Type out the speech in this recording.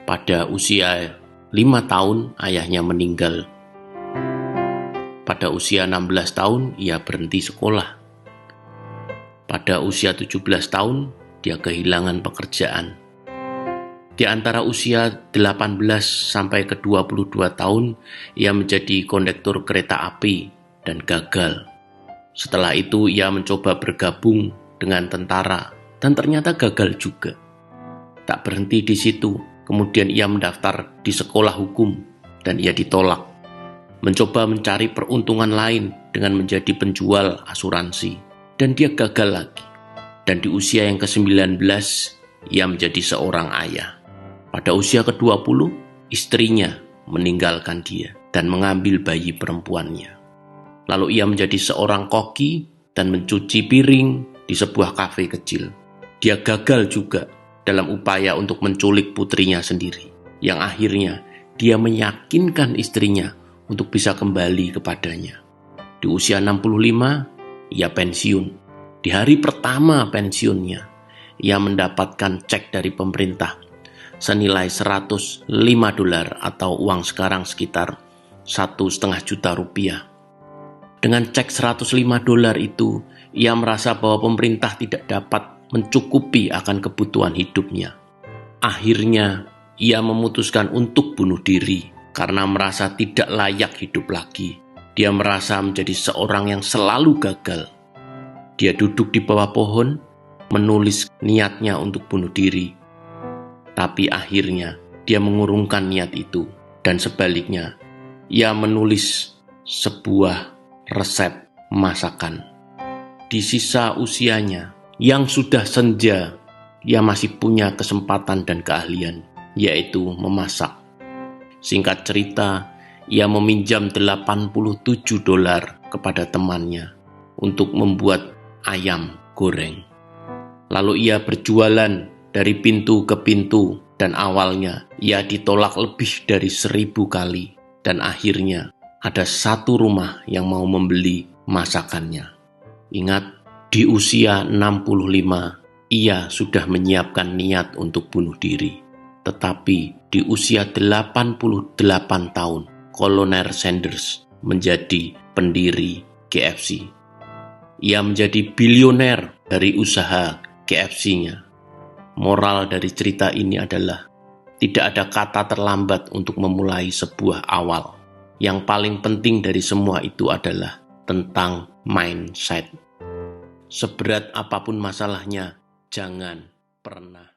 Pada usia 5 tahun ayahnya meninggal. Pada usia 16 tahun ia berhenti sekolah. Pada usia 17 tahun dia kehilangan pekerjaan. Di antara usia 18 sampai ke 22 tahun ia menjadi kondektur kereta api dan gagal. Setelah itu ia mencoba bergabung dengan tentara dan ternyata gagal juga. Tak berhenti di situ, kemudian ia mendaftar di sekolah hukum dan ia ditolak. Mencoba mencari peruntungan lain dengan menjadi penjual asuransi dan dia gagal lagi. Dan di usia yang ke-19 ia menjadi seorang ayah. Pada usia ke-20 istrinya meninggalkan dia dan mengambil bayi perempuannya. Lalu ia menjadi seorang koki dan mencuci piring di sebuah kafe kecil. Dia gagal juga dalam upaya untuk menculik putrinya sendiri, yang akhirnya dia meyakinkan istrinya untuk bisa kembali kepadanya. Di usia 65, ia pensiun. Di hari pertama pensiunnya, ia mendapatkan cek dari pemerintah senilai $105 atau uang sekarang sekitar $1,5 juta. Dengan cek $105 itu, ia merasa bahwa pemerintah tidak dapat mencukupi akan kebutuhan hidupnya. Akhirnya, ia memutuskan untuk bunuh diri karena merasa tidak layak hidup lagi. Dia merasa menjadi seorang yang selalu gagal. Dia duduk di bawah pohon, menulis niatnya untuk bunuh diri. Tapi akhirnya, dia mengurungkan niat itu. Dan sebaliknya, ia menulis sebuah resep masakan. Di sisa usianya, yang sudah senja, ia masih punya kesempatan dan keahlian, yaitu memasak. Singkat cerita, ia meminjam $87 kepada temannya untuk membuat ayam goreng. Lalu ia berjualan dari pintu ke pintu dan awalnya ia ditolak lebih dari 1000 kali. Dan akhirnya ada satu rumah yang mau membeli masakannya. Ingat, di usia 65, ia sudah menyiapkan niat untuk bunuh diri. Tetapi di usia 88 tahun, Kolonel Sanders menjadi pendiri KFC. Ia menjadi bilioner dari usaha KFC-nya. Moral dari cerita ini adalah tidak ada kata terlambat untuk memulai sebuah awal. Yang paling penting dari semua itu adalah tentang mindset. Seberat apapun masalahnya, jangan pernah